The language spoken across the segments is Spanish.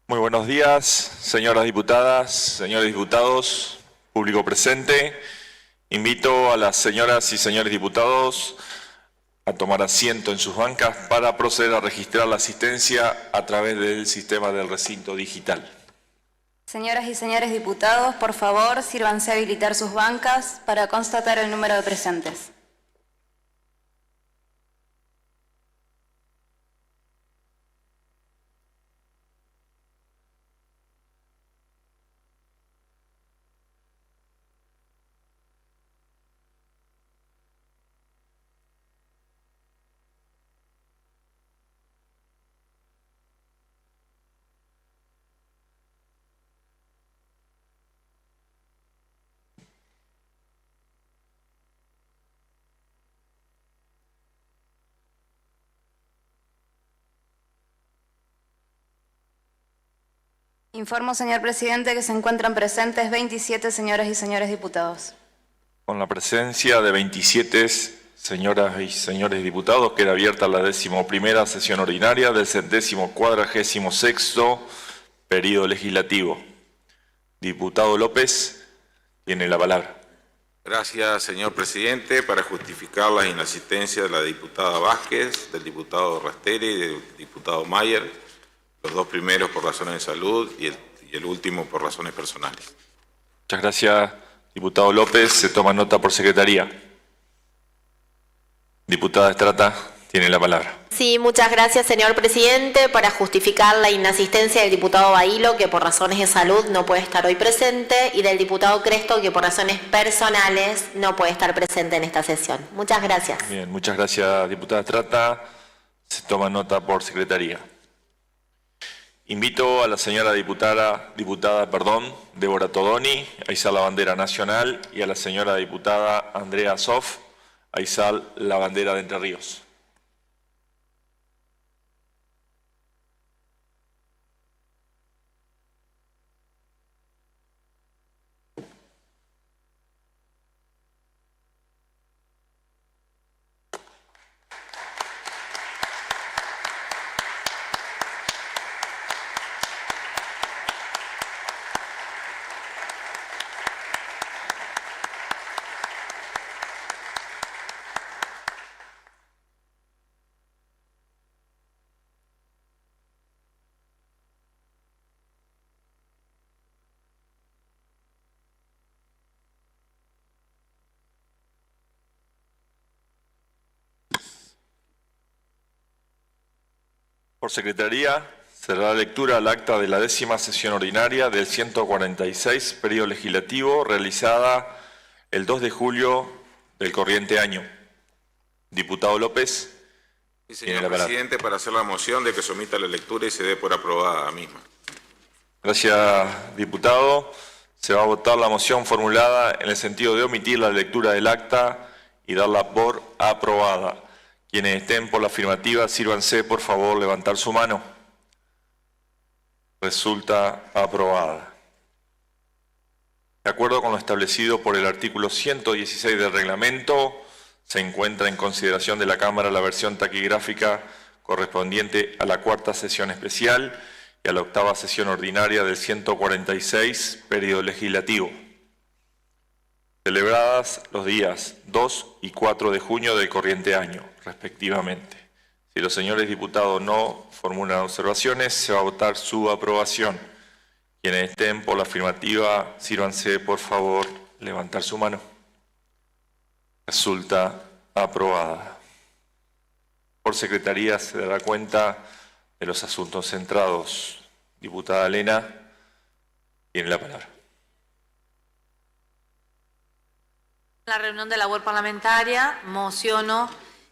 Muy buenos días, señoras diputadas, señores diputados, público presente. Invito a las señoras y señores diputados a tomar asiento en sus bancas para proceder a registrar la asistencia a través del sistema del recinto digital. Señoras y señores diputados, por favor, sírvanse a habilitar sus bancas para constatar el número de presentes. Informo, señor presidente, que se encuentran presentes 27 señoras y señores diputados. Con la presencia de 27 señoras y señores diputados, queda abierta la 11ª sesión ordinaria del 146º periodo legislativo. Diputado López, tiene la palabra. Gracias, señor presidente. Para justificar la inasistencia de la diputada Vázquez, del diputado Rasteri y del diputado Mayer, los dos primeros por razones de salud y el último por razones personales. Muchas gracias, diputado López. Se toma nota por secretaría. Diputada Estrata, tiene la palabra. Sí, muchas gracias, señor presidente. Para justificar la inasistencia del diputado Bailo, que por razones de salud no puede estar hoy presente, y del diputado Cresto, que por razones personales no puede estar presente en esta sesión. Muchas gracias. Bien, muchas gracias, diputada Estrata. Se toma nota por secretaría. Invito a la señora diputada, Débora Todoni a izar la bandera nacional y a la señora diputada Andrea Sof a izar la bandera de Entre Ríos. Por secretaría, se dará lectura al acta de la 10ª sesión ordinaria del 146 periodo legislativo realizada el 2 de julio del corriente año. Diputado López. Sí, señor presidente, para hacer la moción de que se omita la lectura y se dé por aprobada la misma. Gracias, diputado. Se va a votar la moción formulada en el sentido de omitir la lectura del acta y darla por aprobada. Quienes estén por la afirmativa, sírvanse, por favor, levantar su mano. Resulta aprobada. De acuerdo con lo establecido por el artículo 116 del reglamento, se encuentra en consideración de la Cámara la versión taquigráfica correspondiente a la 4ª sesión especial y a la 8ª sesión ordinaria del 146 periodo legislativo, celebradas los días 2 y 4 de junio del corriente año, respectivamente. Si los señores diputados no formulan observaciones, se va a votar su aprobación. Quienes estén por la afirmativa, sírvanse, por favor, levantar su mano. Resulta aprobada. Por secretaría se dará cuenta de los asuntos centrados. Diputada Elena, tiene la palabra. En la reunión de la web parlamentaria mociono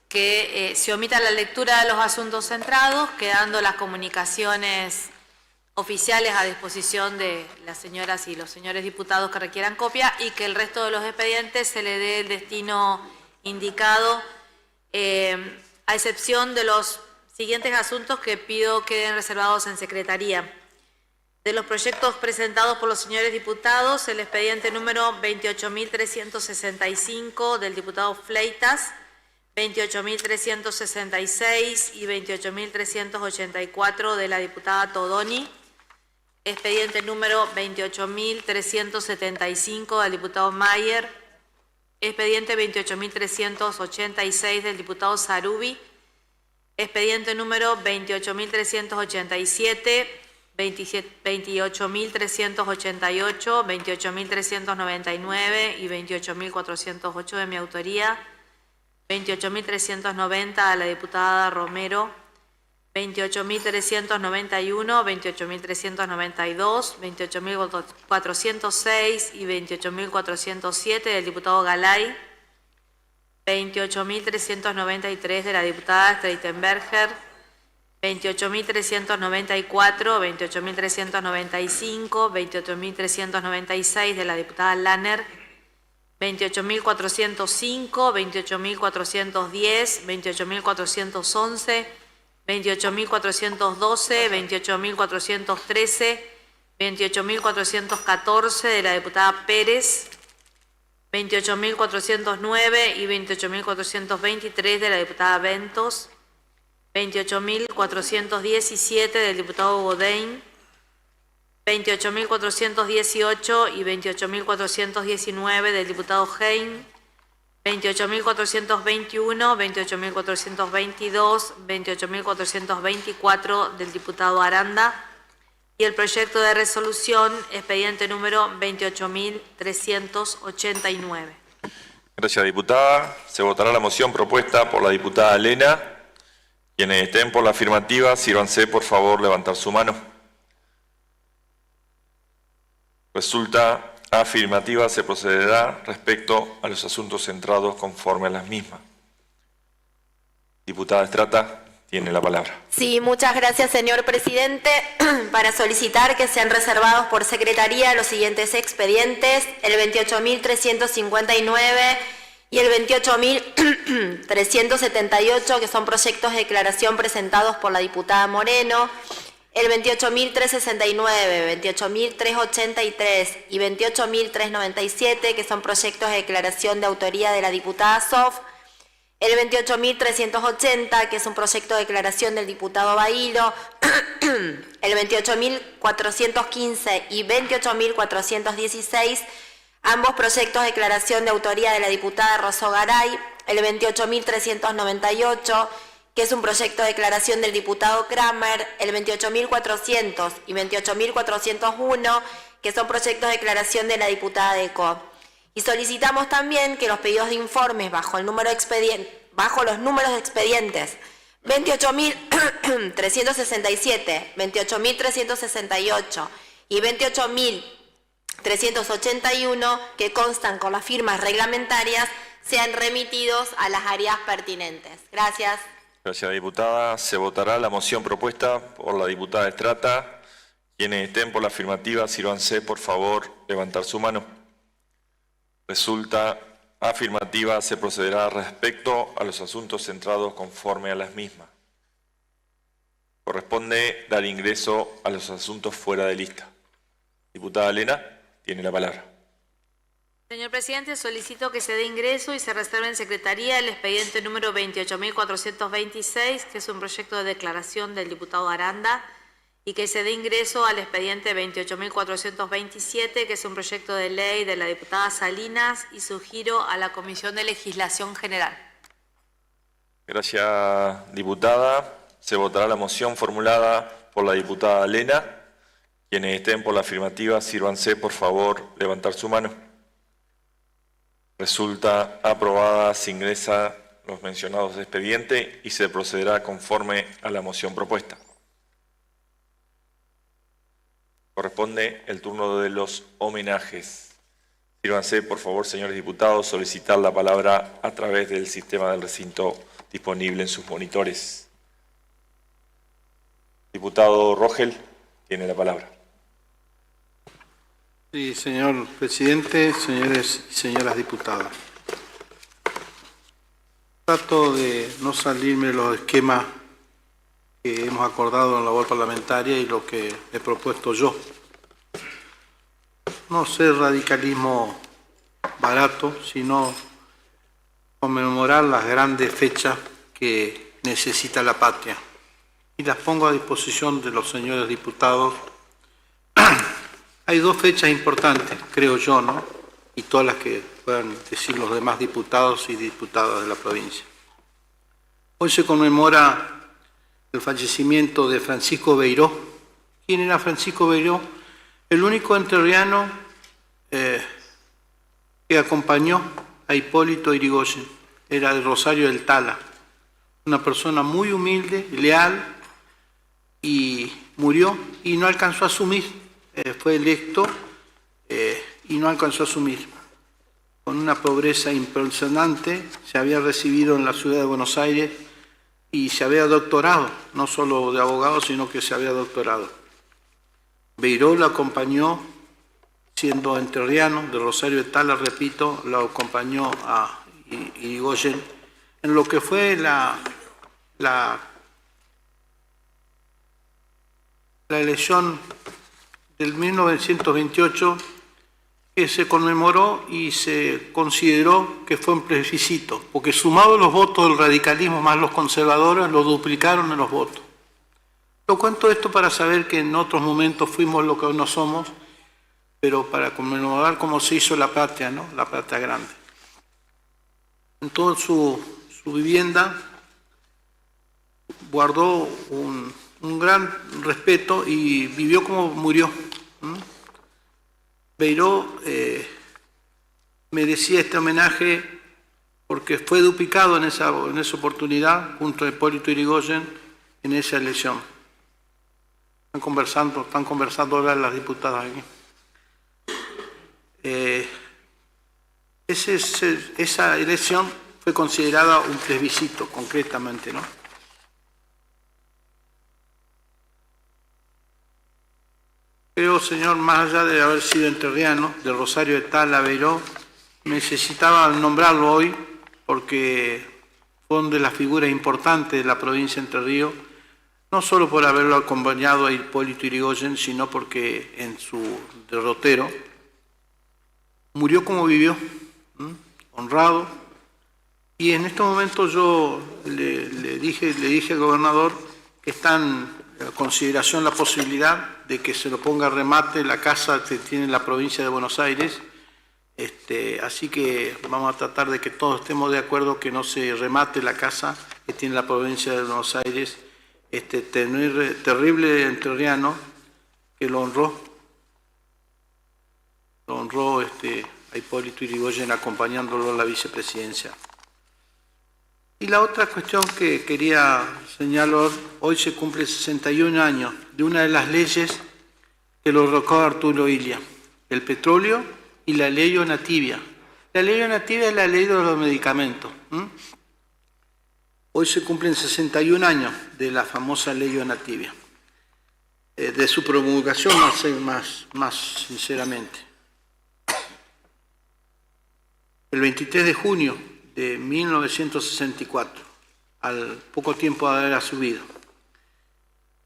que se omita la lectura de los asuntos centrados, quedando las comunicaciones oficiales a disposición de las señoras y los señores diputados que requieran copia, y que el resto de los expedientes se le dé el destino indicado, a excepción de los siguientes asuntos que pido queden reservados en secretaría. De los proyectos presentados por los señores diputados, el expediente número 28.365 del diputado Fleitas, 28.366 y 28.384 de la diputada Todoni, expediente número 28.375 del diputado Mayer, expediente 28.386 del diputado Sarubi, expediente número 28.387, 28.388, 28.399 y 28.408 de mi autoría, 28.390 a la diputada Romero, 28.391, 28.392, 28.406 y 28.407 del diputado Galay, 28.393 de la diputada Streitenberger, 28.394, 28.395, 28.396 de la diputada Lanner, 28.405, 28.410, 28.411, 28.412, 28.413, 28.414 de la diputada Pérez, 28.409 y 28.423 de la diputada Ventos, 28.417 del diputado Bodain, 28.418 y 28.419 del diputado Hein, 28.421, 28.422, 28.424 del diputado Aranda y el proyecto de resolución expediente número 28.389. Gracias, diputada. Se votará la moción propuesta por la diputada Lena. Quienes estén por la afirmativa, sírvanse por favor levantar su mano. Resulta afirmativa, se procederá respecto a los asuntos centrados conforme a las mismas. Diputada Estrata, tiene la palabra. Sí, muchas gracias, señor presidente. Para solicitar que sean reservados por secretaría los siguientes expedientes: el 28.359 y el 28.378, que son proyectos de declaración presentados por la diputada Moreno, el 28.369, 28.383 y 28.397, que son proyectos de declaración de autoría de la diputada Sof, el 28.380, que es un proyecto de declaración del diputado Bailo, el 28.415 y 28.416, ambos proyectos de declaración de autoría de la diputada Rosó Garay, el 28.398, que es un proyecto de declaración del diputado Kramer, el 28.400 y 28.401, que son proyectos de declaración de la diputada Deco. Y solicitamos también que los pedidos de informes bajo los números de expedientes 28.367, 28.368 y 28.381, que constan con las firmas reglamentarias, sean remitidos a las áreas pertinentes. Gracias. Gracias, diputada. Se votará la moción propuesta por la diputada Estrata. Quienes estén por la afirmativa, sírvanse por favor levantar su mano. Resulta afirmativa, se procederá respecto a los asuntos centrados conforme a las mismas. Corresponde dar ingreso a los asuntos fuera de lista. Diputada Lena, tiene la palabra. Señor presidente, solicito que se dé ingreso y se reserve en secretaría el expediente número 28.426, que es un proyecto de declaración del diputado Aranda, y que se dé ingreso al expediente 28.427, que es un proyecto de ley de la diputada Salinas, y su giro a la Comisión de Legislación General. Gracias, diputada. Se votará la moción formulada por la diputada Lena. Quienes estén por la afirmativa, sírvanse por favor levantar su mano. Resulta aprobada, se ingresa los mencionados expedientes y se procederá conforme a la moción propuesta. Corresponde el turno de los homenajes. Sírvanse, por favor, señores diputados, solicitar la palabra a través del sistema del recinto disponible en sus monitores. Diputado Rogel, tiene la palabra. Sí, señor presidente, señores y señoras diputadas. Trato de no salirme de los esquemas que hemos acordado en la labor parlamentaria y lo que he propuesto yo. No ser radicalismo barato, sino conmemorar las grandes fechas que necesita la patria. Y las pongo a disposición de los señores diputados Hay dos fechas importantes, creo yo, ¿no? Y todas las que puedan decir los demás diputados y diputadas de la provincia. Hoy se conmemora el fallecimiento de Francisco Beiró. ¿Quién era Francisco Beiró? El único entrerriano que acompañó a Hipólito Yrigoyen. Era de Rosario del Tala. Una persona muy humilde, leal, y murió y no alcanzó a asumir. Fue electo y no alcanzó a asumir. Con una pobreza impresionante, se había recibido en la ciudad de Buenos Aires y se había doctorado, no solo de abogado, sino que se había doctorado. Beiró lo acompañó, siendo entrerriano, de Rosario de Tala, repito, lo acompañó a Yrigoyen en lo que fue la elección del 1928, que se conmemoró y se consideró que fue un plebiscito, porque sumados los votos del radicalismo más los conservadores, lo duplicaron en los votos. Lo cuento esto para saber que en otros momentos fuimos lo que hoy no somos, pero para conmemorar cómo se hizo la patria, ¿no? La patria grande. En toda su vivienda guardó un gran respeto y vivió como murió. Beiró merecía este homenaje porque fue duplicado en esa oportunidad junto a Hipólito Yrigoyen en esa elección. Están conversando ahora las diputadas aquí. Esa elección fue considerada un plebiscito, concretamente, ¿no? Creo, señor, más allá de haber sido entrerriano, de Rosario de Tala, Beiró, necesitaba nombrarlo hoy porque fue una de las figuras importantes de la provincia de Entre Ríos, no solo por haberlo acompañado a Hipólito Yrigoyen, sino porque en su derrotero murió como vivió, honrado. Y en este momento yo le dije al gobernador que está en consideración la posibilidad de que se lo ponga a remate la casa que tiene la provincia de Buenos Aires. Así que vamos a tratar de que todos estemos de acuerdo que no se remate la casa que tiene la provincia de Buenos Aires, terrible entrerriano que lo honró a Hipólito Yrigoyen acompañándolo a la vicepresidencia. Y la otra cuestión que quería señalar, hoy se cumple 61 años de una de las leyes que lo rocó Arturo Illia, el petróleo y la ley Onativia. La ley Onativia es la ley de los medicamentos. Hoy se cumplen 61 años de la famosa ley Onativia, de su promulgación más sinceramente. El 23 de junio de 1964, al poco tiempo de haber subido.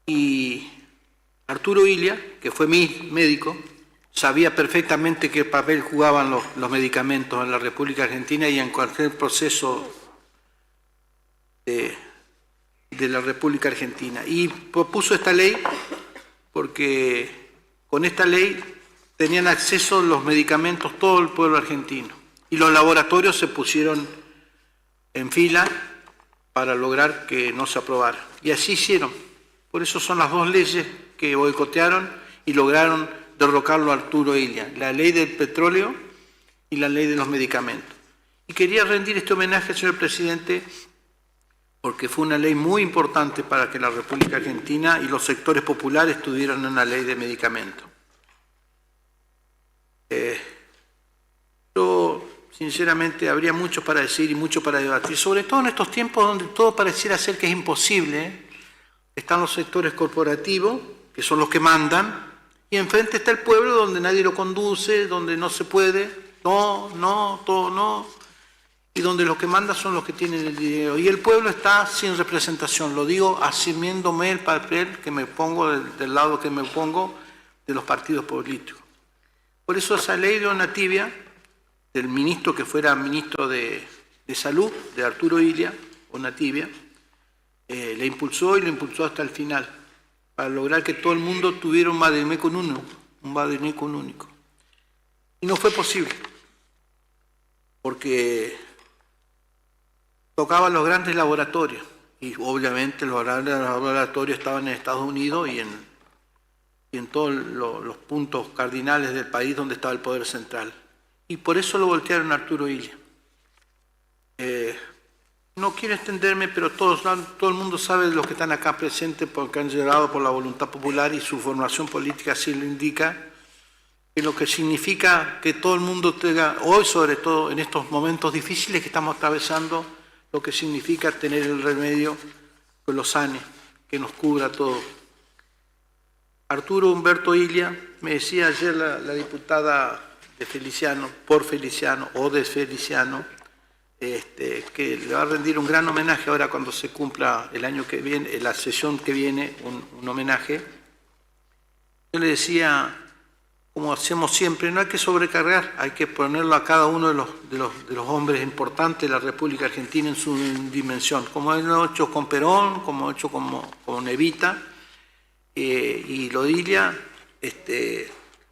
Y Arturo Illia, que fue mi médico, sabía perfectamente qué papel jugaban los medicamentos en la República Argentina y en cualquier proceso de la República Argentina. Y propuso esta ley porque con esta ley tenían acceso a los medicamentos todo el pueblo argentino. Y los laboratorios se pusieron en fila para lograr que no se aprobara. Y así hicieron. Por eso son las dos leyes que boicotearon y lograron derrocarlo a Arturo Illia, la ley del petróleo y la ley de los medicamentos. Y quería rendir este homenaje, señor presidente, porque fue una ley muy importante para que la República Argentina y los sectores populares tuvieran una ley de medicamentos. Yo, sinceramente, habría mucho para decir y mucho para debatir, sobre todo en estos tiempos donde todo pareciera ser que es imposible. Están los sectores corporativos, que son los que mandan, y enfrente está el pueblo donde nadie lo conduce, donde no se puede, todo no, y donde los que mandan son los que tienen el dinero. Y el pueblo está sin representación, lo digo asumiéndome el papel que me pongo, del lado que me pongo, de los partidos políticos. Por eso esa ley de Onativia, del ministro que fuera ministro de Salud, de Arturo Illia, Onativia, le impulsó y lo impulsó hasta el final, para lograr que todo el mundo tuviera un Mademecum 1, un Bademecum único. Y no fue posible, porque tocaban los grandes laboratorios, y obviamente los grandes laboratorios estaban en Estados Unidos y en todos los puntos cardinales del país donde estaba el poder central. Y por eso lo voltearon a Arturo Illia. No quiero extenderme, pero todo el mundo sabe de los que están acá presentes porque han llegado por la voluntad popular y su formación política así lo indica, que lo que significa que todo el mundo tenga, hoy sobre todo en estos momentos difíciles que estamos atravesando, lo que significa tener el remedio que lo sane, que nos cubra todo. Arturo Humberto Illia, me decía ayer la diputada de Feliciano, por Feliciano o de Feliciano, que le va a rendir un gran homenaje ahora cuando se cumpla el año que viene, la sesión que viene, un homenaje. Yo le decía, como hacemos siempre, no hay que sobrecargar, hay que ponerlo a cada uno de los hombres importantes de la República Argentina en su dimensión, como lo he hecho con Perón, como he hecho con Evita, y lo de Illia,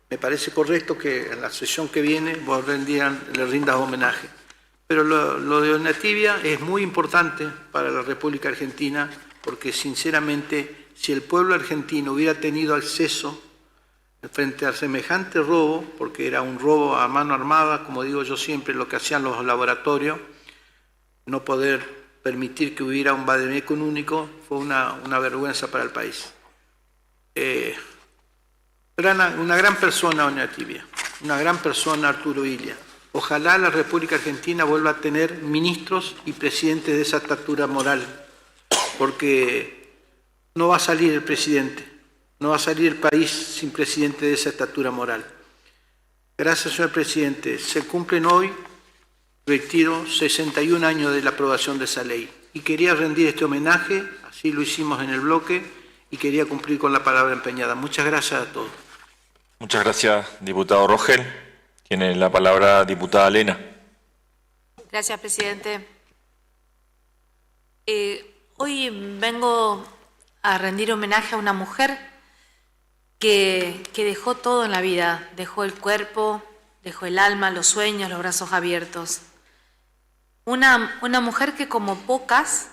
me parece correcto que en la sesión que viene vos le rindas homenaje. Pero lo de Donatibia es muy importante para la República Argentina porque sinceramente si el pueblo argentino hubiera tenido acceso frente a semejante robo, porque era un robo a mano armada, como digo yo siempre, lo que hacían los laboratorios, no poder permitir que hubiera un Bademecum único fue una vergüenza para el país. Una gran persona Donatibia, una gran persona Arturo Illia. Ojalá la República Argentina vuelva a tener ministros y presidentes de esa estatura moral, porque no va a salir el presidente, no va a salir el país sin presidente de esa estatura moral. Gracias, señor presidente. Se cumplen hoy, retiro, 61 años de la aprobación de esa ley. Y quería rendir este homenaje, así lo hicimos en el bloque, y quería cumplir con la palabra empeñada. Muchas gracias a todos. Muchas gracias, diputado Rogel. Tiene la palabra diputada Lena. Gracias, presidente. Hoy vengo a rendir homenaje a una mujer que dejó todo en la vida. Dejó el cuerpo, dejó el alma, los sueños, los brazos abiertos. Una mujer que, como pocas,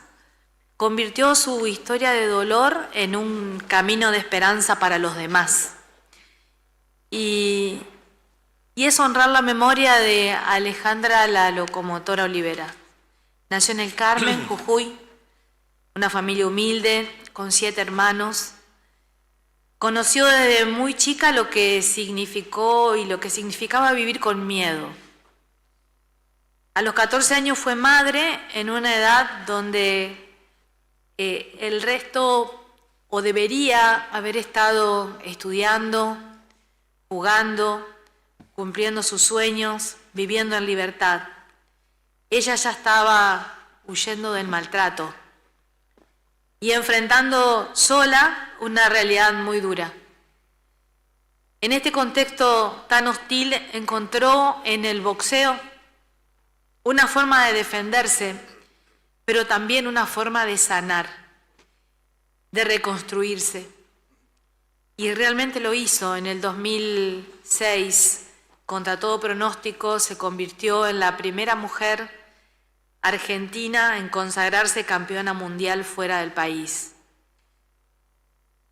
convirtió su historia de dolor en un camino de esperanza para los demás. Y es honrar la memoria de Alejandra la Locomotora Olivera. Nació en el Carmen, Jujuy, una familia humilde, con 7 hermanos. Conoció desde muy chica lo que significó y lo que significaba vivir con miedo. A los 14 años fue madre en una edad donde el resto o debería haber estado estudiando, jugando, cumpliendo sus sueños, viviendo en libertad. Ella ya estaba huyendo del maltrato y enfrentando sola una realidad muy dura. En este contexto tan hostil encontró en el boxeo una forma de defenderse, pero también una forma de sanar, de reconstruirse. Y realmente lo hizo. En el 2006, contra todo pronóstico, se convirtió en la primera mujer argentina en consagrarse campeona mundial fuera del país.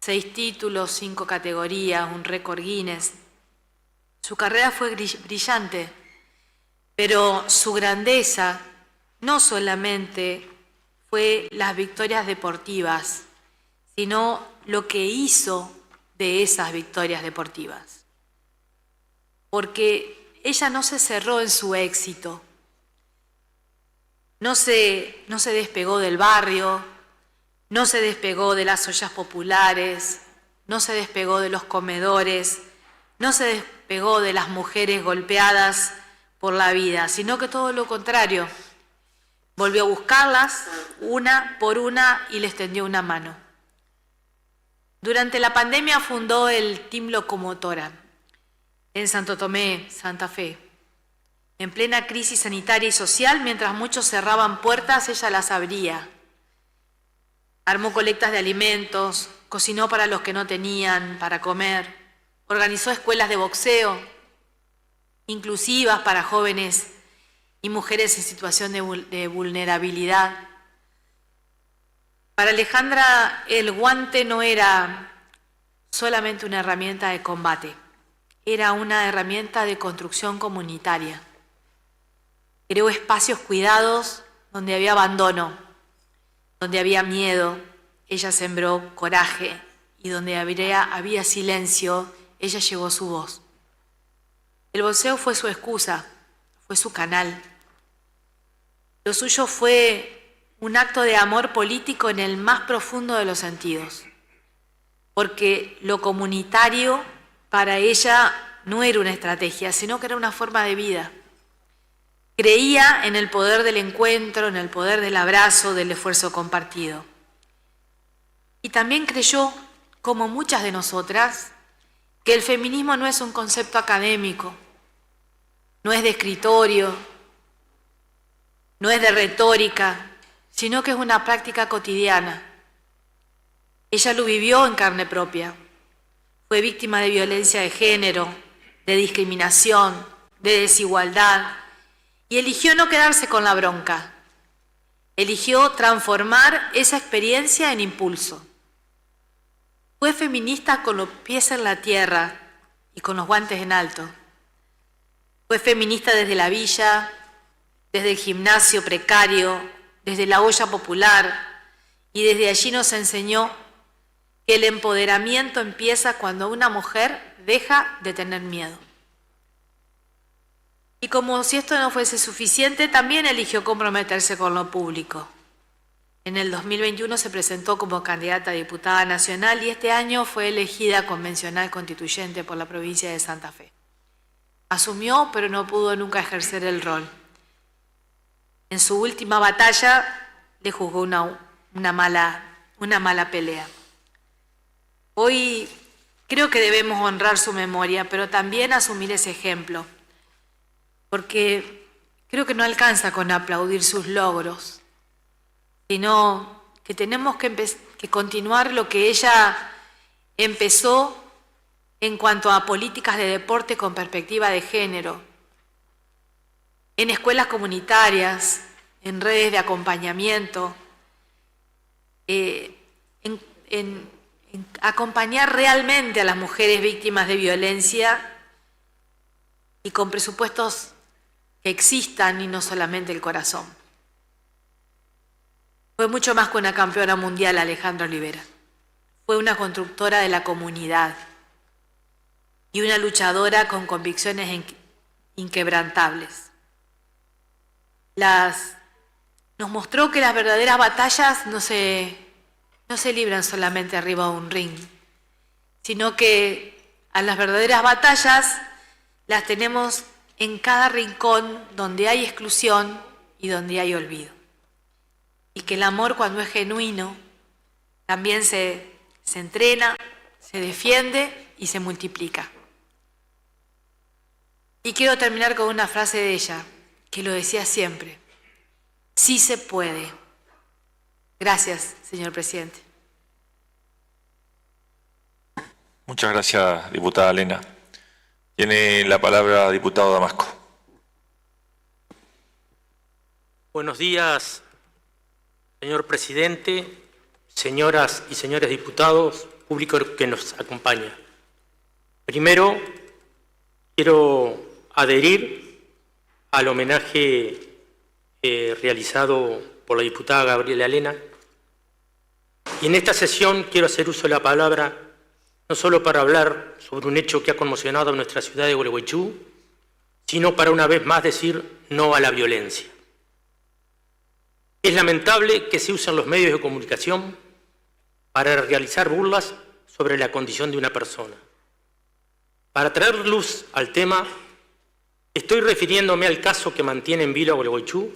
6 títulos, 5 categorías, un récord Guinness. Su carrera fue brillante, pero su grandeza no solamente fue las victorias deportivas, sino lo que hizo de esas victorias deportivas. Porque ella no se cerró en su éxito, no se despegó del barrio, no se despegó de las ollas populares, no se despegó de los comedores, no se despegó de las mujeres golpeadas por la vida, sino que todo lo contrario. Volvió a buscarlas una por una y les tendió una mano. Durante la pandemia fundó el Team Locomotora en Santo Tomé, Santa Fe. En plena crisis sanitaria y social, mientras muchos cerraban puertas, ella las abría. Armó colectas de alimentos, cocinó para los que no tenían para comer, organizó escuelas de boxeo inclusivas para jóvenes y mujeres en situación de vulnerabilidad. Para Alejandra, el guante no era solamente una herramienta de combate, era una herramienta de construcción comunitaria. Creó espacios cuidados donde había abandono, donde había miedo, ella sembró coraje, y donde había silencio, ella llevó su voz. El boxeo fue su excusa, fue su canal. Lo suyo fue un acto de amor político en el más profundo de los sentidos, porque lo comunitario para ella no era una estrategia, sino que era una forma de vida. Creía en el poder del encuentro, en el poder del abrazo, del esfuerzo compartido. Y también creyó, como muchas de nosotras, que el feminismo no es un concepto académico, no es de escritorio, no es de retórica, sino que es una práctica cotidiana. Ella lo vivió en carne propia. Fue víctima de violencia de género, de discriminación, de desigualdad, y eligió no quedarse con la bronca. Eligió transformar esa experiencia en impulso. Fue feminista con los pies en la tierra y con los guantes en alto. Fue feminista desde la villa, desde el gimnasio precario, desde la olla popular, y desde allí nos enseñó que el empoderamiento empieza cuando una mujer deja de tener miedo. Y como si esto no fuese suficiente, también eligió comprometerse con lo público. En el 2021 se presentó como candidata a diputada nacional y este año fue elegida convencional constituyente por la provincia de Santa Fe. Asumió, pero no pudo nunca ejercer el rol. En su última batalla le jugó una mala pelea. Hoy creo que debemos honrar su memoria, pero también asumir ese ejemplo, porque creo que no alcanza con aplaudir sus logros, sino que tenemos que continuar lo que ella empezó en cuanto a políticas de deporte con perspectiva de género, en escuelas comunitarias, en redes de acompañamiento, en acompañar realmente a las mujeres víctimas de violencia y con presupuestos que existan y no solamente el corazón. Fue mucho más que una campeona mundial, Alejandra Olivera. Fue una constructora de la comunidad y una luchadora con convicciones inquebrantables. Nos mostró que las verdaderas batallas no se libran solamente arriba de un ring, sino que a las verdaderas batallas las tenemos en cada rincón donde hay exclusión y donde hay olvido. Y que el amor, cuando es genuino, también se entrena, se defiende y se multiplica. Y quiero terminar con una frase de ella, que lo decía siempre: sí se puede. Gracias, señor presidente. Muchas gracias, diputada Elena. Tiene la palabra diputado Damasco. Buenos días, señor presidente, señoras y señores diputados, público que nos acompaña. Primero, quiero adherir al homenaje realizado por la diputada Gabriela Elena. Y en esta sesión quiero hacer uso de la palabra no solo para hablar sobre un hecho que ha conmocionado a nuestra ciudad de Gualeguaychú, sino para una vez más decir no a la violencia. Es lamentable que se usen los medios de comunicación para realizar burlas sobre la condición de una persona. Para traer luz al tema, estoy refiriéndome al caso que mantiene en vilo a Gualeguaychú,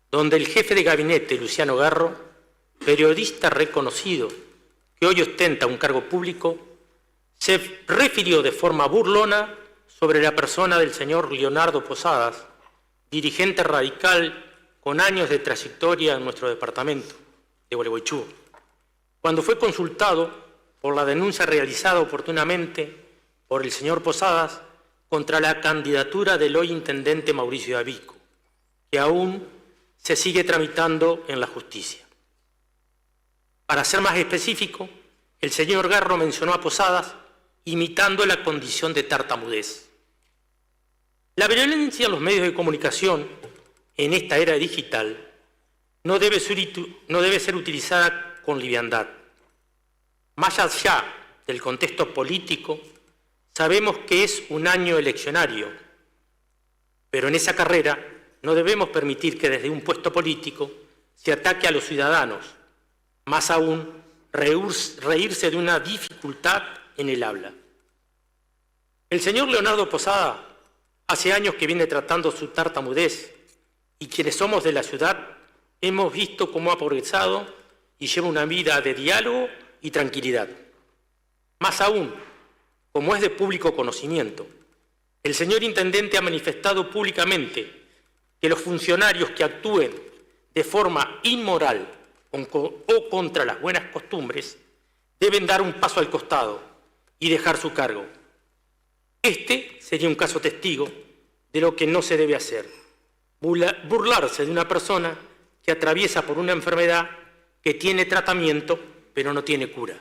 donde el jefe de gabinete, Luciano Garro, periodista reconocido que hoy ostenta un cargo público, se refirió de forma burlona sobre la persona del señor Leonardo Posadas, dirigente radical con años de trayectoria en nuestro departamento de Gualeguaychú. Cuando fue consultado por la denuncia realizada oportunamente, por el señor Posadas contra la candidatura del hoy intendente Mauricio Davico, que aún se sigue tramitando en la justicia. Para ser más específico, el señor Garro mencionó a Posadas imitando la condición de tartamudez. La violencia en los medios de comunicación en esta era digital no debe ser utilizada con liviandad. Más allá del contexto político, sabemos que es un año eleccionario, pero en esa carrera no debemos permitir que desde un puesto político se ataque a los ciudadanos, más aún reírse de una dificultad en el habla. El señor Leonardo Posada hace años que viene tratando su tartamudez y quienes somos de la ciudad hemos visto cómo ha progresado y lleva una vida de diálogo y tranquilidad. Más aún, como es de público conocimiento, el señor intendente ha manifestado públicamente que los funcionarios que actúen de forma inmoral o contra las buenas costumbres deben dar un paso al costado y dejar su cargo. Este sería un caso testigo de lo que no se debe hacer: burlarse de una persona que atraviesa por una enfermedad que tiene tratamiento pero no tiene cura.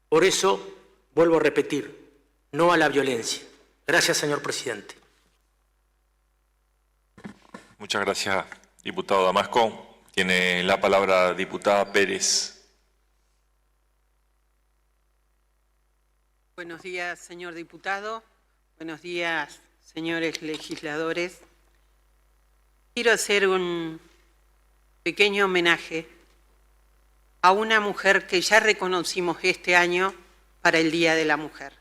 Por eso, vuelvo a repetir, no a la violencia. Gracias, señor presidente. Muchas gracias, diputado Damasco. Tiene la palabra diputada Pérez. Buenos días, señor diputado. Buenos días, señores legisladores. Quiero hacer un pequeño homenaje a una mujer que ya reconocimos este año para el Día de la Mujer.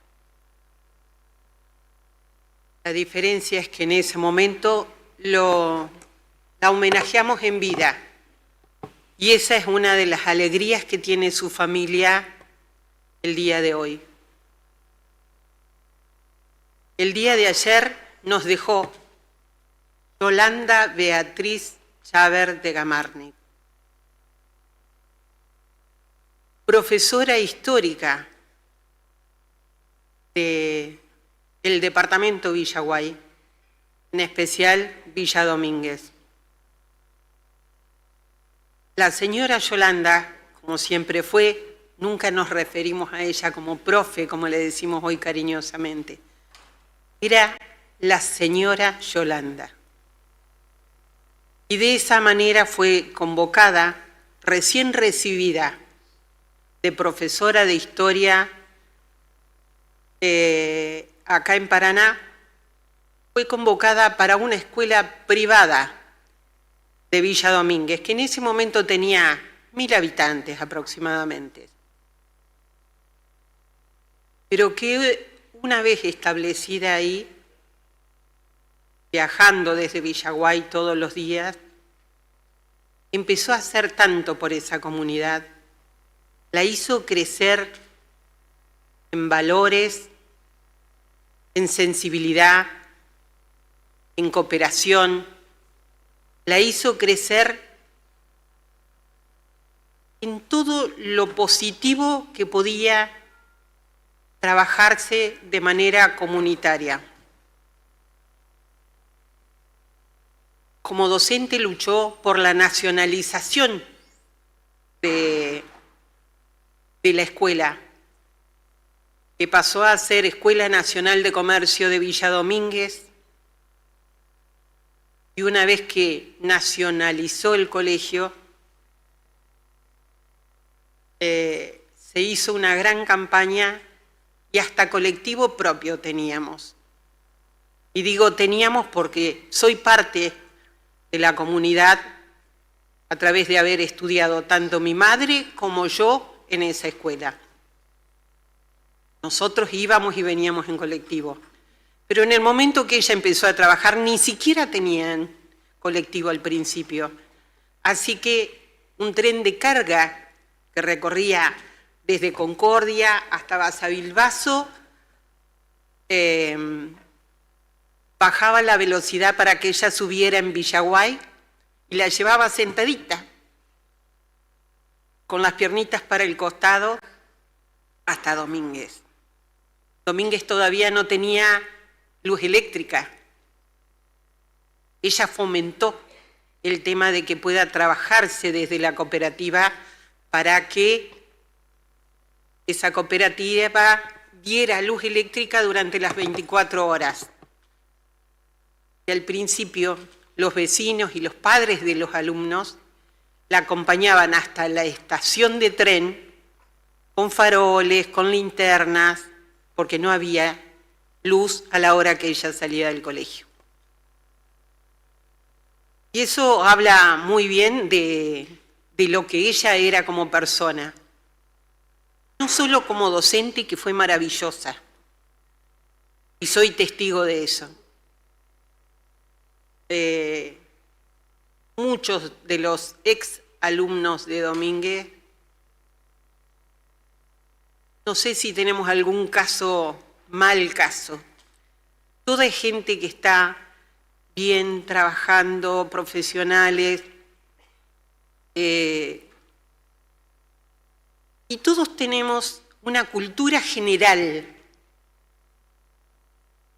La diferencia es que en ese momento la homenajeamos en vida, y esa es una de las alegrías que tiene su familia el día de hoy. El día de ayer nos dejó Yolanda Beatriz Chávez de Gamarni, profesora histórica del departamento Villaguay, en especial Villa Domínguez. La señora Yolanda, como siempre fue, nunca nos referimos a ella como profe, como le decimos hoy cariñosamente. Era la señora Yolanda. Y de esa manera fue convocada, recién recibida de profesora de historia acá en Paraná, fue convocada para una escuela privada de Villa Domínguez, que en ese momento tenía 1000 habitantes aproximadamente. Pero que una vez establecida ahí, viajando desde Villaguay todos los días, empezó a hacer tanto por esa comunidad, la hizo crecer en valores, en sensibilidad, en cooperación, la hizo crecer en todo lo positivo que podía trabajarse de manera comunitaria. Como docente luchó por la nacionalización de la escuela, que pasó a ser Escuela Nacional de Comercio de Villa Domínguez, y una vez que nacionalizó el colegio, se hizo una gran campaña y hasta colectivo propio teníamos. Y digo teníamos porque soy parte de la comunidad a través de haber estudiado tanto mi madre como yo en esa escuela. Nosotros íbamos y veníamos en colectivo. Pero en el momento que ella empezó a trabajar, ni siquiera tenían colectivo al principio. Así que un tren de carga que recorría desde Concordia hasta Basavilbaso, bajaba la velocidad para que ella subiera en Villaguay y la llevaba sentadita, con las piernitas para el costado, hasta Domínguez. Domínguez todavía no tenía luz eléctrica. Ella fomentó el tema de que pueda trabajarse desde la cooperativa para que esa cooperativa diera luz eléctrica durante las 24 horas. Y al principio, los vecinos y los padres de los alumnos la acompañaban hasta la estación de tren con faroles, con linternas, porque no había luz a la hora que ella salía del colegio. Y eso habla muy bien de lo que ella era como persona. No solo como docente, que fue maravillosa, y soy testigo de eso. Muchos de los ex alumnos de Domínguez, no sé si tenemos algún caso, mal caso. Toda es gente que está bien, trabajando, profesionales, y todos tenemos una cultura general.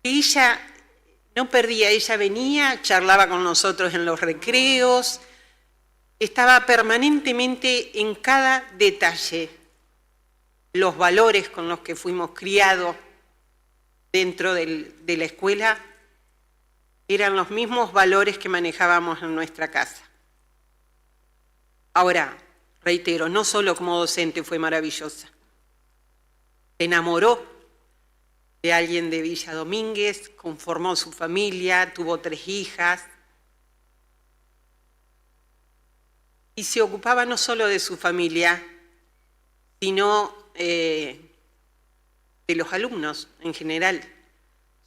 Ella no perdía, ella venía, charlaba con nosotros en los recreos, estaba permanentemente en cada detalle. Los valores con los que fuimos criados dentro de la escuela eran los mismos valores que manejábamos en nuestra casa. Ahora, reitero, no solo como docente fue maravillosa. Se enamoró de alguien de Villa Domínguez, conformó su familia, tuvo 3 hijas. Y se ocupaba no solo de su familia, sino de los alumnos en general,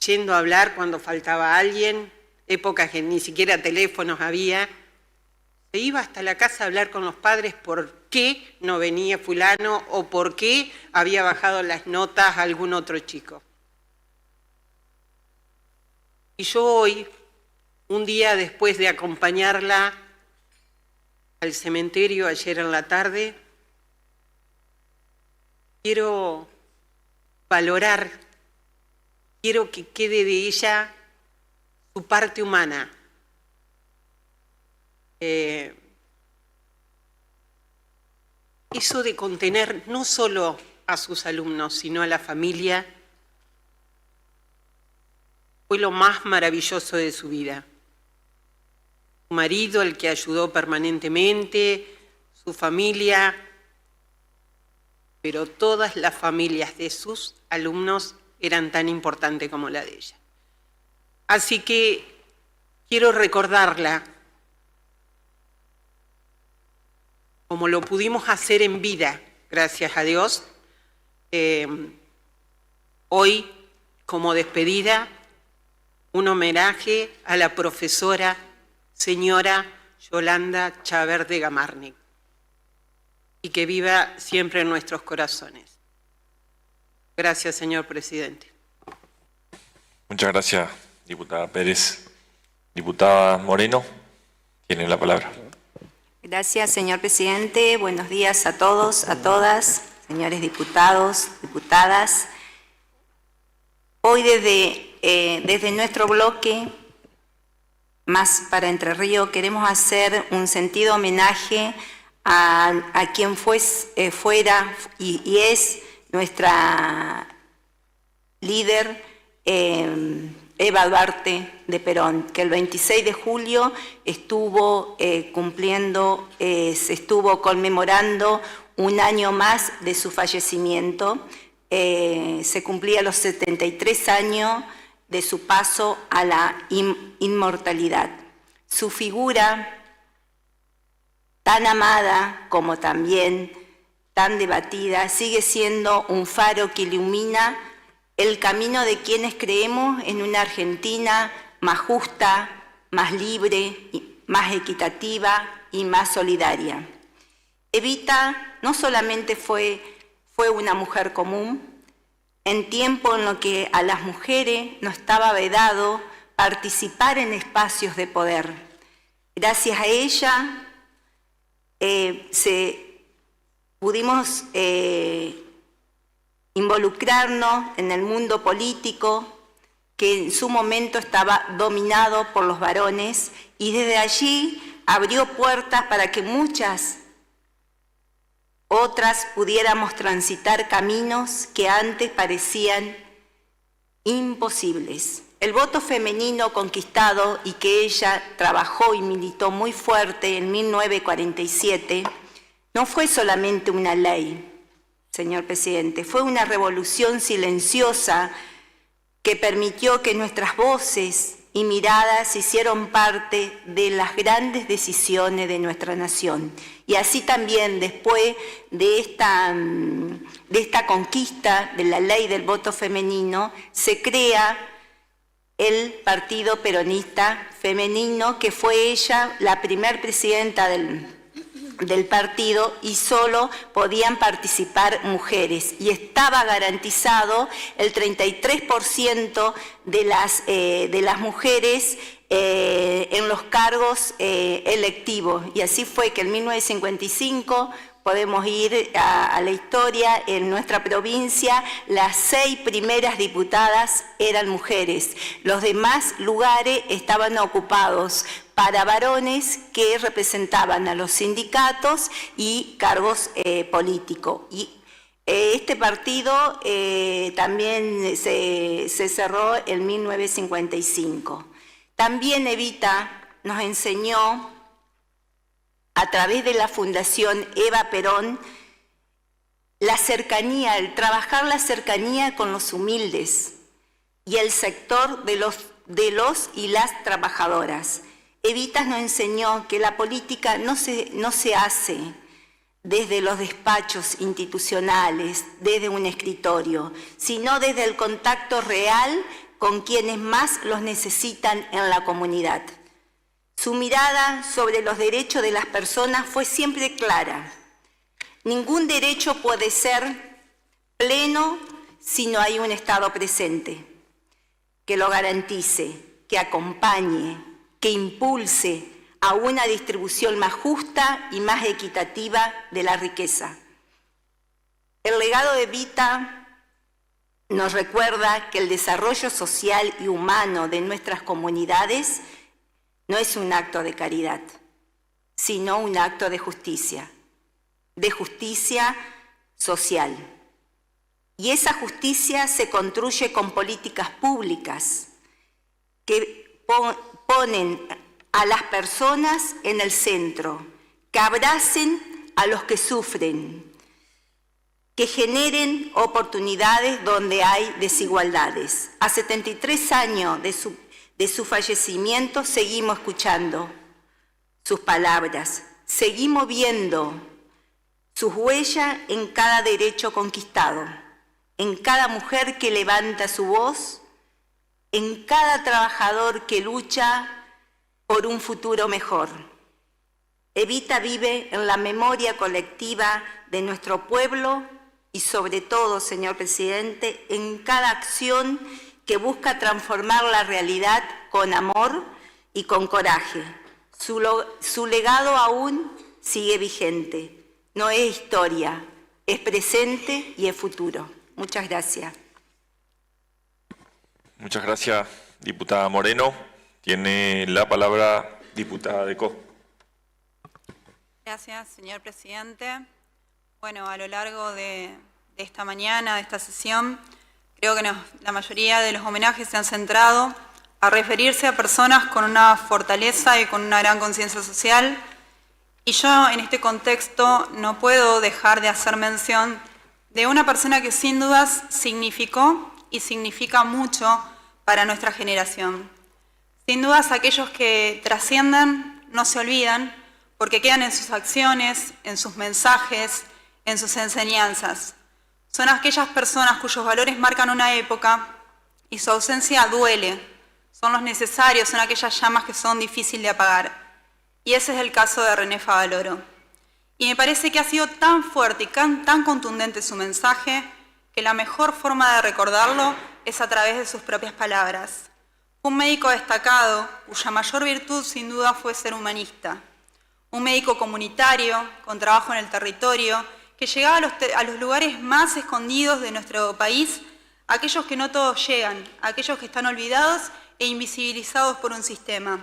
yendo a hablar cuando faltaba alguien, épocas que ni siquiera teléfonos había. Se iba hasta la casa a hablar con los padres por qué no venía fulano o por qué había bajado las notas a algún otro chico. Y yo hoy, un día después de acompañarla al cementerio ayer en la tarde, quiero valorar, quiero que quede de ella su parte humana. Eso de contener no solo a sus alumnos, sino a la familia, fue lo más maravilloso de su vida. Su marido, el que ayudó permanentemente, su familia, pero todas las familias de sus alumnos eran tan importantes como la de ella. Así que quiero recordarla como lo pudimos hacer en vida, gracias a Dios. Hoy, como despedida, un homenaje a la profesora señora Yolanda Chaver de Gamarnik, y que viva siempre en nuestros corazones. Gracias, señor presidente. Muchas gracias, diputada Pérez. Diputada Moreno, tiene la palabra. Gracias, señor presidente. Buenos días a todos, a todas, señores diputados, diputadas. Hoy desde nuestro bloque, Más para Entre Ríos, queremos hacer un sentido homenaje a quien fuera y es nuestra líder, Eva Duarte de Perón, que el 26 de julio estuvo se estuvo conmemorando un año más de su fallecimiento. Se cumplía los 73 años de su paso a la inmortalidad. Su figura, tan amada como también tan debatida, sigue siendo un faro que ilumina el camino de quienes creemos en una Argentina más justa, más libre, más equitativa y más solidaria. Evita no solamente fue una mujer común, en tiempo en lo que a las mujeres no estaba vedado participar en espacios de poder. Gracias a ella pudimos involucrarnos en el mundo político, que en su momento estaba dominado por los varones, y desde allí abrió puertas para que muchas otras pudiéramos transitar caminos que antes parecían imposibles. El voto femenino conquistado y que ella trabajó y militó muy fuerte en 1947, no fue solamente una ley, señor presidente, fue una revolución silenciosa que permitió que nuestras voces y miradas hicieron parte de las grandes decisiones de nuestra nación. Y así también, después de esta conquista de la ley del voto femenino, se crea el Partido Peronista Femenino, que fue ella la primer presidenta del partido, y solo podían participar mujeres, y estaba garantizado el 33% de las mujeres en los cargos electivos. Y así fue que en 1955, podemos ir a la historia, en nuestra provincia las 6 primeras diputadas eran mujeres. Los demás lugares estaban ocupados para varones que representaban a los sindicatos y cargos políticos. Y este partido también se cerró en 1955. También Evita nos enseñó, a través de la Fundación Eva Perón, la cercanía, el trabajar la cercanía con los humildes y el sector de los y las trabajadoras. Evita nos enseñó que la política no se hace desde los despachos institucionales, desde un escritorio, sino desde el contacto real con quienes más los necesitan en la comunidad. Su mirada sobre los derechos de las personas fue siempre clara. Ningún derecho puede ser pleno si no hay un Estado presente, que lo garantice, que acompañe, que impulse a una distribución más justa y más equitativa de la riqueza. El legado de Evita nos recuerda que el desarrollo social y humano de nuestras comunidades no es un acto de caridad, sino un acto de justicia social. Y esa justicia se construye con políticas públicas que ponen a las personas en el centro, que abracen a los que sufren, que generen oportunidades donde hay desigualdades. A 73 años de su fallecimiento seguimos escuchando sus palabras, seguimos viendo sus huellas en cada derecho conquistado, en cada mujer que levanta su voz, en cada trabajador que lucha por un futuro mejor. Evita vive en la memoria colectiva de nuestro pueblo y sobre todo, señor presidente, en cada acción que busca transformar la realidad con amor y con coraje. Su legado aún sigue vigente. No es historia, es presente y es futuro. Muchas gracias. Muchas gracias, diputada Moreno. Tiene la palabra diputada Decaux. Gracias, señor presidente. Bueno, a lo largo de esta mañana, de esta sesión, creo que la mayoría de los homenajes se han centrado a referirse a personas con una fortaleza y con una gran conciencia social. Y yo, en este contexto, no puedo dejar de hacer mención de una persona que sin dudas significó y significa mucho para nuestra generación. Sin dudas, aquellos que trascienden no se olvidan porque quedan en sus acciones, en sus mensajes, en sus enseñanzas. Son aquellas personas cuyos valores marcan una época y su ausencia duele. Son los necesarios, son aquellas llamas que son difíciles de apagar. Y ese es el caso de René Favaloro. Y me parece que ha sido tan fuerte y tan contundente su mensaje que la mejor forma de recordarlo es a través de sus propias palabras. Un médico destacado, cuya mayor virtud sin duda fue ser humanista. Un médico comunitario, con trabajo en el territorio, que llegaba a los lugares más escondidos de nuestro país, aquellos que no todos llegan, aquellos que están olvidados e invisibilizados por un sistema.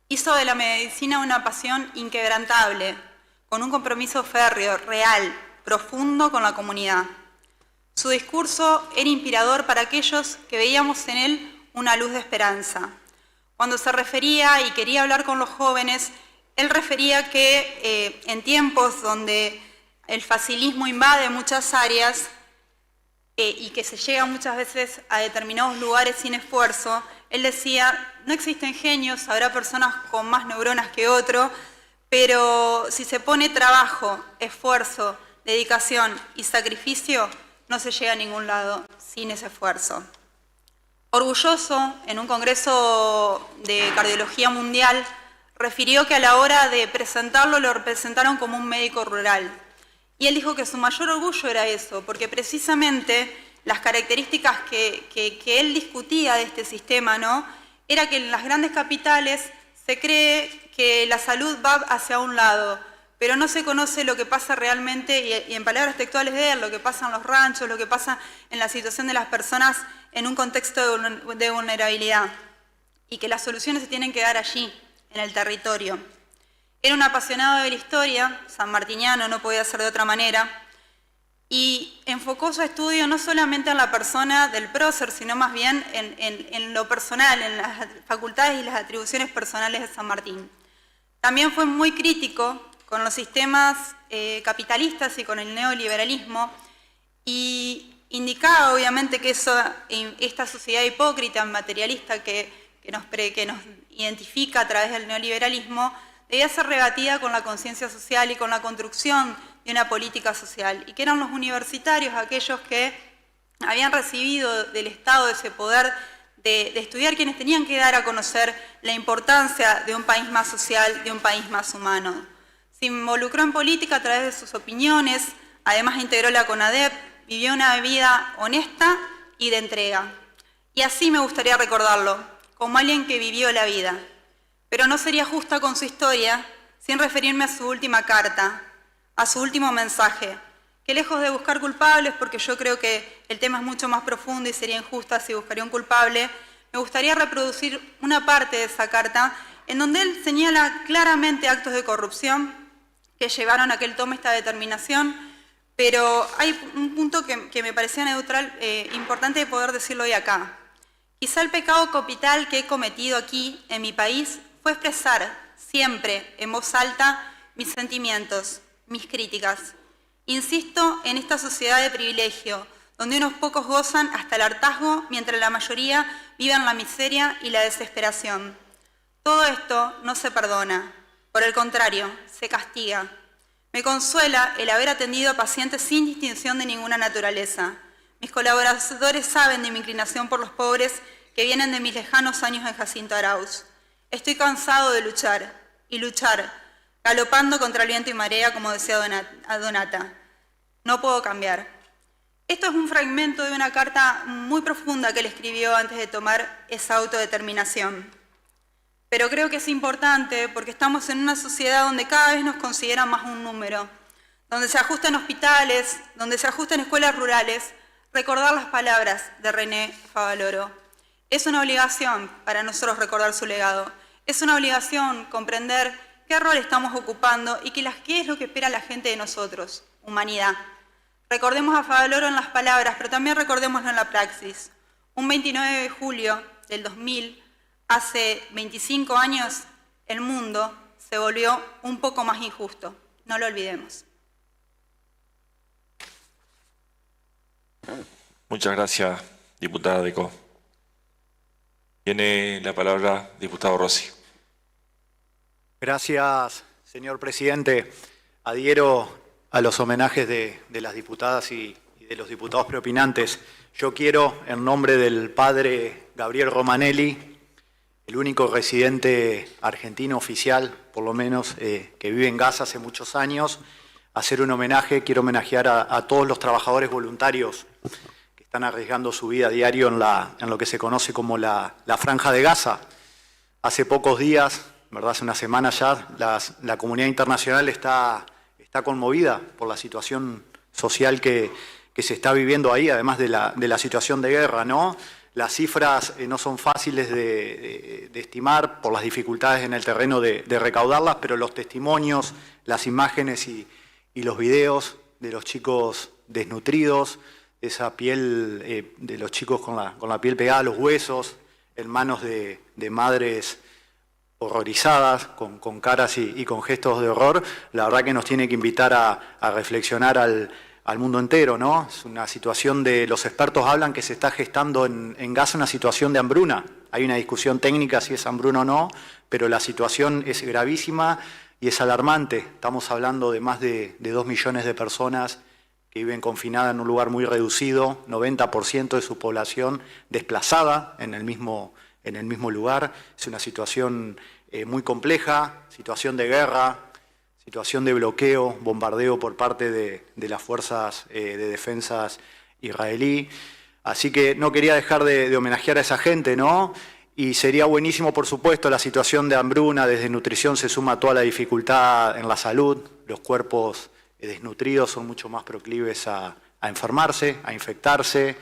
Hizo de la medicina una pasión inquebrantable, con un compromiso férreo, real, profundo con la comunidad. Su discurso era inspirador para aquellos que veíamos en él una luz de esperanza. Cuando se refería y quería hablar con los jóvenes, él refería que en tiempos donde el facilismo invade muchas áreas y que se llega muchas veces a determinados lugares sin esfuerzo, él decía, no existen genios, habrá personas con más neuronas que otro, pero si se pone trabajo, esfuerzo, dedicación y sacrificio, no se llega a ningún lado sin ese esfuerzo. Orgulloso, en un congreso de cardiología mundial, refirió que a la hora de presentarlo lo representaron como un médico rural. Y él dijo que su mayor orgullo era eso, porque precisamente las características que él discutía de este sistema, ¿no?, era que en las grandes capitales se cree que la salud va hacia un lado, pero no se conoce lo que pasa realmente, y en palabras textuales de él, lo que pasa en los ranchos, lo que pasa en la situación de las personas en un contexto de vulnerabilidad, y que las soluciones se tienen que dar allí, en el territorio. Era un apasionado de la historia, sanmartiniano, no podía ser de otra manera, y enfocó su estudio no solamente en la persona del prócer, sino más bien en lo personal, en las facultades y las atribuciones personales de San Martín. También fue muy crítico con los sistemas capitalistas y con el neoliberalismo, y indicaba obviamente que esta sociedad hipócrita, materialista que nos identifica a través del neoliberalismo, debía ser rebatida con la conciencia social y con la construcción de una política social, y que eran los universitarios aquellos que habían recibido del Estado ese poder de estudiar, quienes tenían que dar a conocer la importancia de un país más social, de un país más humano. Se involucró en política a través de sus opiniones, además integró la CONADEP, vivió una vida honesta y de entrega. Y así me gustaría recordarlo, como alguien que vivió la vida. Pero no sería justa con su historia sin referirme a su última carta, a su último mensaje, que lejos de buscar culpables, porque yo creo que el tema es mucho más profundo y sería injusta si buscaría un culpable, me gustaría reproducir una parte de esa carta en donde él señala claramente actos de corrupción que llevaron a que él tome esta determinación, pero hay un punto que me parecía neutral, importante de poder decirlo hoy acá. Quizá el pecado capital que he cometido aquí, en mi país, fue expresar siempre en voz alta mis sentimientos, mis críticas. Insisto en esta sociedad de privilegio, donde unos pocos gozan hasta el hartazgo, mientras la mayoría vive en la miseria y la desesperación. Todo esto no se perdona, por el contrario, se castiga. Me consuela el haber atendido a pacientes sin distinción de ninguna naturaleza. Mis colaboradores saben de mi inclinación por los pobres que vienen de mis lejanos años en Jacinto Arauz. Estoy cansado de luchar, y luchar, galopando contra el viento y marea, como decía Donata. No puedo cambiar. Esto es un fragmento de una carta muy profunda que él escribió antes de tomar esa autodeterminación. Pero creo que es importante porque estamos en una sociedad donde cada vez nos consideran más un número, donde se ajustan hospitales, donde se ajustan escuelas rurales, recordar las palabras de René Favaloro. Es una obligación para nosotros recordar su legado. Es una obligación comprender qué rol estamos ocupando y qué es lo que espera la gente de nosotros, humanidad. Recordemos a Favaloro en las palabras, pero también recordémoslo en la praxis. Un 29 de julio del 2000, hace 25 años, el mundo se volvió un poco más injusto. No lo olvidemos. Muchas gracias, diputada Decó. Tiene la palabra diputado Rossi. Gracias, señor presidente. Adhiero a los homenajes de las diputadas y de los diputados preopinantes. Yo quiero, en nombre del padre Gabriel Romanelli, el único residente argentino oficial, por lo menos, que vive en Gaza hace muchos años, hacer un homenaje. Quiero homenajear a todos los trabajadores voluntarios que están arriesgando su vida a diario en lo que se conoce como la Franja de Gaza. Hace pocos días, ¿verdad?, hace una semana ya, la comunidad internacional está está conmovida por la situación social que se está viviendo ahí, además de la situación de guerra, ¿no? Las cifras no son fáciles de estimar por las dificultades en el terreno de recaudarlas, pero los testimonios, las imágenes y los videos de los chicos desnutridos, esa piel de los chicos con la piel pegada a los huesos, en manos de madres horrorizadas, con caras y con gestos de horror, la verdad que nos tiene que invitar a reflexionar al mundo entero, ¿no? Es una situación los expertos hablan que se está gestando en Gaza una situación de hambruna. Hay una discusión técnica si es hambruna o no, pero la situación es gravísima y es alarmante. Estamos hablando de más de 2 millones de personas que viven confinadas en un lugar muy reducido, 90% de su población desplazada en el mismo lugar. Es una situación muy compleja, situación de guerra, situación de bloqueo, bombardeo por parte de las fuerzas de defensas israelí. Así que no quería dejar de homenajear a esa gente, ¿no? Y sería buenísimo, por supuesto, la situación de hambruna, desde nutrición se suma toda la dificultad en la salud. Los cuerpos desnutridos son mucho más proclives a enfermarse, a infectarse,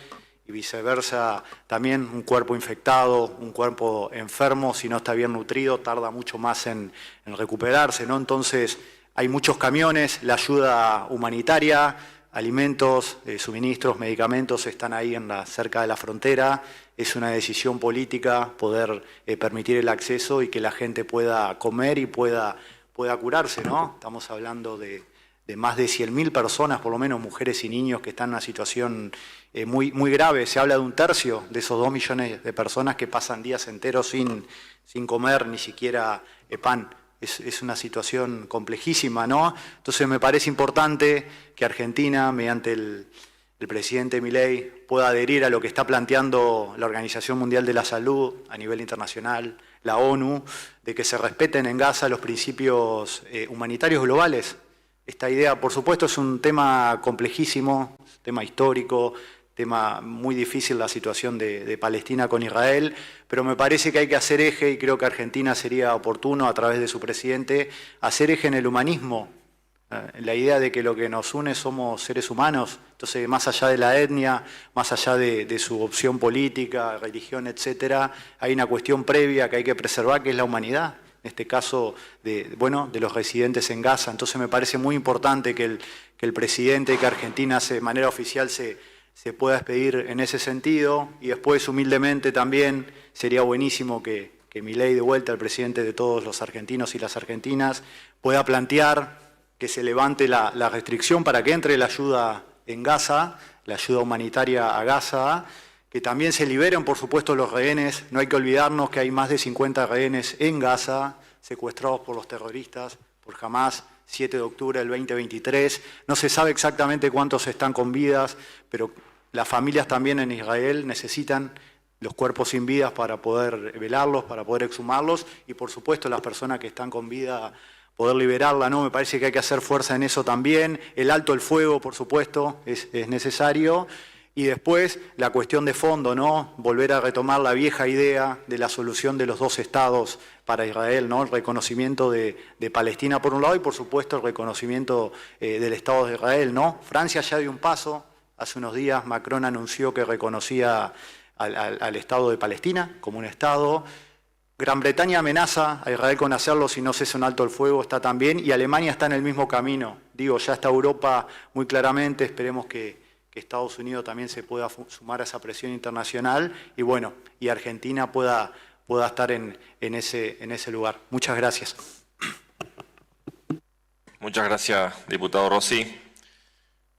y viceversa. También un cuerpo infectado, un cuerpo enfermo, si no está bien nutrido, tarda mucho más en recuperarse, ¿no? Entonces, hay muchos camiones, la ayuda humanitaria, alimentos, suministros, medicamentos están ahí cerca de la frontera. Es una decisión política poder permitir el acceso y que la gente pueda comer y pueda curarse, ¿no? Estamos hablando de más de 100.000 personas, por lo menos mujeres y niños, que están en una situación muy, muy grave. Se habla de 1/3 de esos 2 millones de personas que pasan días enteros sin comer ni siquiera pan. Es una situación complejísima, ¿no? Entonces me parece importante que Argentina, mediante el presidente Milei, pueda adherir a lo que está planteando la Organización Mundial de la Salud a nivel internacional, la ONU, de que se respeten en Gaza los principios humanitarios globales. Esta idea, por supuesto, es un tema complejísimo, tema histórico, tema muy difícil la situación de Palestina con Israel, pero me parece que hay que hacer eje, y creo que Argentina sería oportuno, a través de su presidente, hacer eje en el humanismo, la idea de que lo que nos une somos seres humanos. Entonces, más allá de la etnia, más allá de su opción política, religión, etcétera, hay una cuestión previa que hay que preservar, que es la humanidad. En este caso de los residentes en Gaza. Entonces me parece muy importante que el presidente, que Argentina de manera oficial se pueda expedir en ese sentido, y después humildemente también sería buenísimo que Milei, de vuelta, el presidente de todos los argentinos y las argentinas, pueda plantear que se levante la restricción para que entre la ayuda en Gaza, la ayuda humanitaria a Gaza, que también se liberen, por supuesto, los rehenes. No hay que olvidarnos que hay más de 50 rehenes en Gaza, secuestrados por los terroristas, por Hamás, 7 de octubre del 2023. No se sabe exactamente cuántos están con vidas, pero las familias también en Israel necesitan los cuerpos sin vidas para poder velarlos, para poder exhumarlos, y por supuesto las personas que están con vida, poder liberarla, ¿no? Me parece que hay que hacer fuerza en eso también. El alto el fuego, por supuesto, es necesario. Y después la cuestión de fondo, ¿no? Volver a retomar la vieja idea de la solución de los 2 estados para Israel, ¿no? El reconocimiento de Palestina por un lado y por supuesto el reconocimiento del Estado de Israel, ¿no? Francia ya dio un paso. Hace unos días Macron anunció que reconocía al Estado de Palestina como un Estado. Gran Bretaña amenaza a Israel con hacerlo si no cesa un alto el fuego, está también, y Alemania está en el mismo camino. Digo, ya está Europa muy claramente, esperemos que Estados Unidos también se pueda sumar a esa presión internacional y Argentina pueda estar en ese lugar. Muchas gracias. Muchas gracias, diputado Rossi.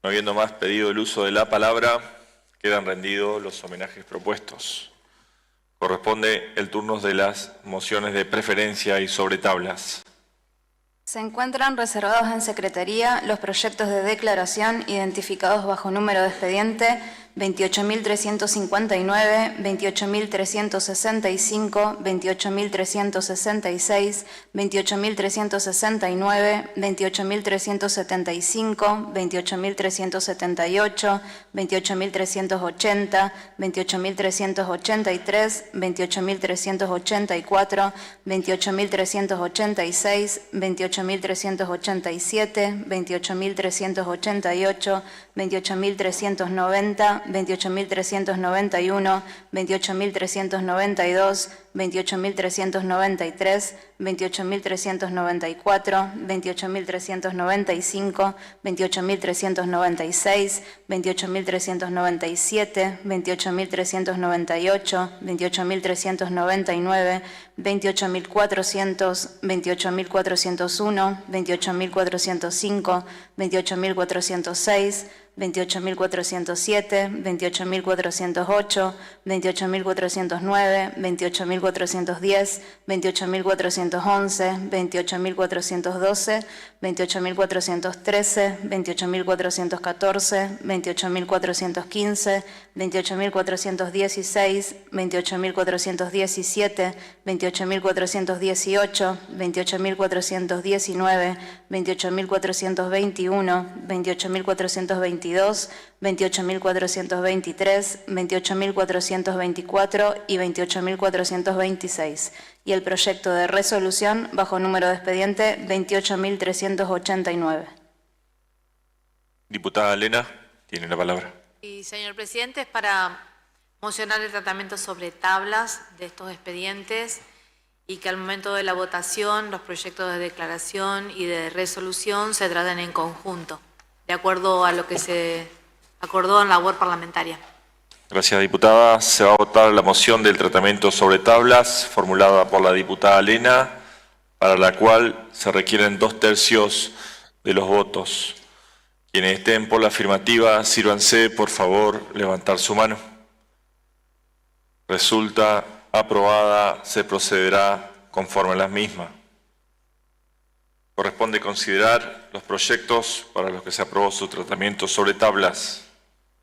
No habiendo más pedido el uso de la palabra, quedan rendidos los homenajes propuestos. Corresponde el turno de las mociones de preferencia y sobre tablas. Se encuentran reservados en Secretaría los proyectos de declaración identificados bajo número de expediente 28.359, 28.365, 28.366, 28.369, 28.375, 28.378, 28.380, 28.383, 28.384, 28.386, 28.387, 28.388, 28.390, 28.391, 28.392, 28.393, 28.394, 28.395, 28.396, 28.397, 28.398, 28.399, 28.400, 28.401, 28.405, 28.406, 28.407, 28.408, 28.409, 28.410, 28.411, 28.412, 28.413, 28.414, 28.415, 28.416, 28.417, 28.418, 28.419, 28.421, 28.422, 28.423, 28.424 y 28.426. Y el proyecto de resolución bajo número de expediente 28.389. Diputada Lena, tiene la palabra. Y, señor presidente, es para mocionar el tratamiento sobre tablas de estos expedientes y que al momento de la votación los proyectos de declaración y de resolución se traten en conjunto, de acuerdo a lo que se acordó en la labor parlamentaria. Gracias, diputada. Se va a votar la moción del tratamiento sobre tablas formulada por la diputada Lena, para la cual se requieren 2/3 de los votos. Quienes estén por la afirmativa, sírvanse, por favor, levantar su mano. Resulta aprobada, se procederá conforme a las mismas. Corresponde considerar los proyectos para los que se aprobó su tratamiento sobre tablas.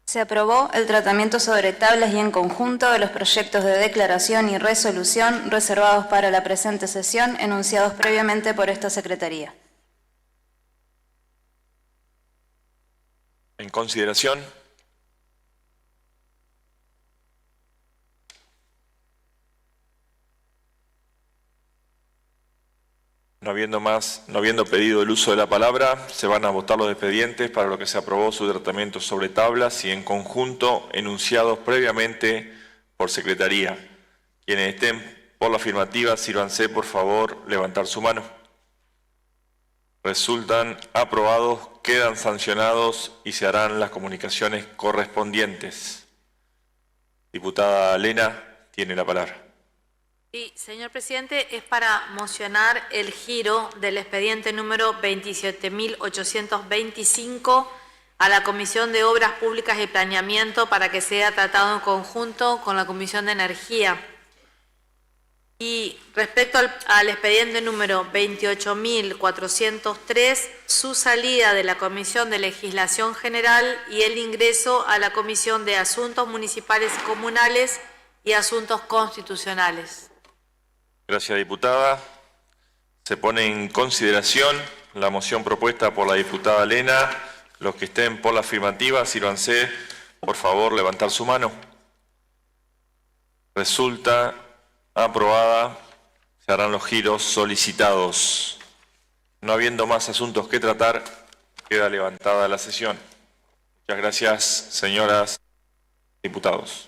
Se aprobó el tratamiento sobre tablas y en conjunto de los proyectos de declaración y resolución reservados para la presente sesión, enunciados previamente por esta Secretaría. En consideración. No habiendo pedido el uso de la palabra, se van a votar los expedientes para lo que se aprobó su tratamiento sobre tablas y en conjunto enunciados previamente por Secretaría. Quienes estén por la afirmativa, sírvanse, por favor, levantar su mano. Resultan aprobados, quedan sancionados y se harán las comunicaciones correspondientes. Diputada Lena, tiene la palabra. Sí, señor presidente, es para mocionar el giro del expediente número 27.825 a la Comisión de Obras Públicas y Planeamiento para que sea tratado en conjunto con la Comisión de Energía. Y respecto al expediente número 28.403, su salida de la Comisión de Legislación General y el ingreso a la Comisión de Asuntos Municipales y Comunales y Asuntos Constitucionales. Gracias, diputada. Se pone en consideración la moción propuesta por la diputada Lena. Los que estén por la afirmativa, sírvanse, por favor, levantar su mano. Resulta aprobada. Se harán los giros solicitados. No habiendo más asuntos que tratar, queda levantada la sesión. Muchas gracias, señoras diputados.